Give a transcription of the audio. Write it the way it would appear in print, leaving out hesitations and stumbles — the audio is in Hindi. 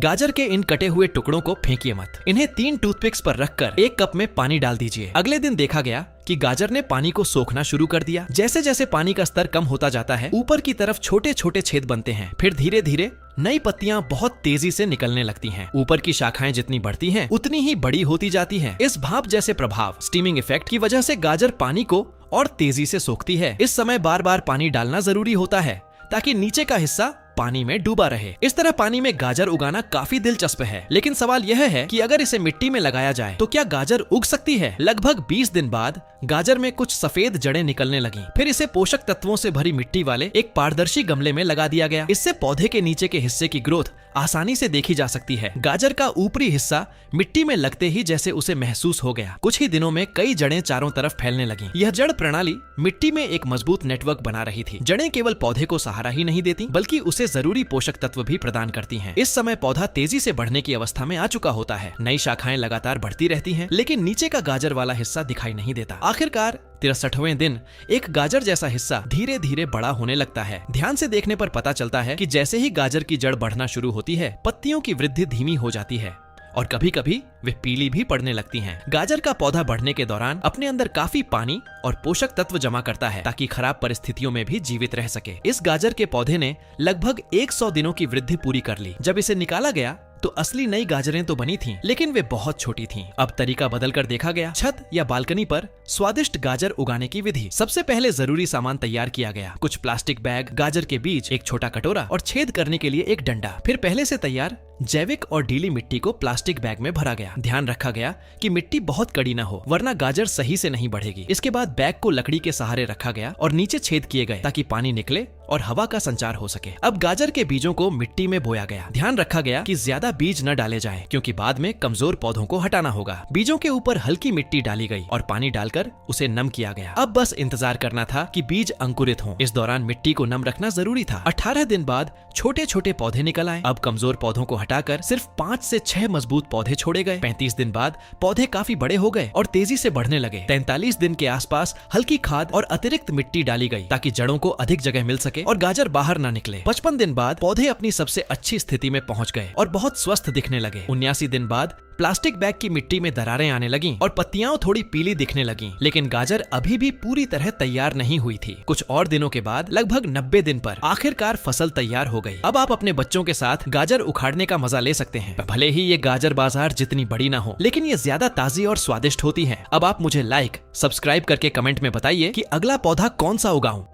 गाजर के इन कटे हुए टुकड़ों को फेंकिए मत। इन्हें 3 टूथपिक्स पर रखकर 1 कप में पानी डाल दीजिए। अगले दिन देखा गया कि गाजर ने पानी को सोखना शुरू कर दिया। जैसे जैसे पानी का स्तर कम होता जाता है, ऊपर की तरफ छोटे छोटे छेद बनते हैं। फिर धीरे धीरे नई पत्तियां बहुत तेजी से निकलने लगती हैं। ऊपर की शाखाएं जितनी बढ़ती हैं, उतनी ही बड़ी होती जाती हैं। इस भाप जैसे प्रभाव, स्टीमिंग इफेक्ट की वजह से गाजर पानी को और तेजी से सोखती है। इस समय बार बार पानी डालना जरूरी होता है ताकि नीचे का हिस्सा पानी में डूबा रहे। इस तरह पानी में गाजर उगाना काफी दिलचस्प है, लेकिन सवाल यह है कि अगर इसे मिट्टी में लगाया जाए तो क्या गाजर उग सकती है? लगभग 20 दिन बाद गाजर में कुछ सफेद जड़ें निकलने लगीं। फिर इसे पोषक तत्वों से भरी मिट्टी वाले एक पारदर्शी गमले में लगा दिया गया। इससे पौधे के नीचे के हिस्से की ग्रोथ आसानी से देखी जा सकती है। गाजर का ऊपरी हिस्सा मिट्टी में लगते ही जैसे उसे महसूस हो गया। कुछ ही दिनों में कई जड़ें चारों तरफ फैलने लगीं। यह जड़ प्रणाली मिट्टी में एक मजबूत नेटवर्क बना रही थी। जड़ें केवल पौधे को सहारा ही नहीं देती, बल्कि उसे जरूरी पोषक तत्व भी प्रदान करती हैं। इस समय पौधा तेजी से बढ़ने की अवस्था में आ चुका होता है। नई शाखाएं लगातार बढ़ती रहती हैं, लेकिन नीचे का गाजर वाला हिस्सा दिखाई नहीं देता। आखिरकार 63वें दिन एक गाजर जैसा हिस्सा धीरे धीरे बड़ा होने लगता है। ध्यान से देखने पर पता चलता है कि जैसे ही गाजर की जड़ बढ़ना शुरू होती है, पत्तियों की वृद्धि धीमी हो जाती है और कभी कभी वे पीली भी पड़ने लगती हैं। गाजर का पौधा बढ़ने के दौरान अपने अंदर काफी पानी और पोषक तत्व जमा करता है ताकि खराब परिस्थितियों में भी जीवित रह सके। इस गाजर के पौधे ने लगभग 100 दिनों की वृद्धि पूरी कर ली। जब इसे निकाला गया तो असली नई गाजरें तो बनी थीं, लेकिन वे बहुत छोटी थीं। अब तरीका बदलकर देखा गया। छत या बालकनी पर स्वादिष्ट गाजर उगाने की विधि। सबसे पहले जरूरी सामान तैयार किया गया। कुछ प्लास्टिक बैग, गाजर के बीज, एक छोटा कटोरा और छेद करने के लिए एक डंडा। फिर पहले से तैयार जैविक और गीली मिट्टी को प्लास्टिक बैग में भरा गया। ध्यान रखा गया कि मिट्टी बहुत कड़ी न हो, वरना गाजर सही से नहीं बढ़ेगी। इसके बाद बैग को लकड़ी के सहारे रखा गया और नीचे छेद किए गए ताकि पानी निकले और हवा का संचार हो सके। अब गाजर के बीजों को मिट्टी में बोया गया। ध्यान रखा गया कि ज्यादा बीज न डाले जाएं, क्योंकि बाद में कमजोर पौधों को हटाना होगा। बीजों के ऊपर हल्की मिट्टी डाली गई और पानी डालकर उसे नम किया गया। अब बस इंतजार करना था कि बीज अंकुरित हों। इस दौरान मिट्टी को नम रखना जरूरी था। 18 दिन बाद छोटे छोटे पौधे निकल आए। अब कमजोर पौधों को हटाकर सिर्फ 5 से 6 मजबूत पौधे छोड़े गए। 35 दिन बाद पौधे काफी बड़े हो गए और तेजी से बढ़ने लगे। 43 दिन के आसपास हल्की खाद और अतिरिक्त मिट्टी डाली गई ताकि जड़ों को अधिक जगह मिल सके और गाजर बाहर न निकले। 55 दिन बाद पौधे अपनी सबसे अच्छी स्थिति में पहुंच गए और बहुत स्वस्थ दिखने लगे। 79 दिन बाद प्लास्टिक बैग की मिट्टी में दरारें आने लगीं और पत्तियां थोड़ी पीली दिखने लगीं, लेकिन गाजर अभी भी पूरी तरह तैयार नहीं हुई थी। कुछ और दिनों के बाद लगभग 90 दिन पर आखिरकार फसल तैयार हो गई। अब आप अपने बच्चों के साथ गाजर उखाड़ने का मजा ले सकते हैं। भले ही ये गाजर बाजार जितनी बड़ी ना हो, लेकिन ये ज्यादा ताजी और स्वादिष्ट होती है। अब आप मुझे लाइक, सब्सक्राइब करके कमेंट में बताइए कि अगला पौधा कौन सा उगाऊं।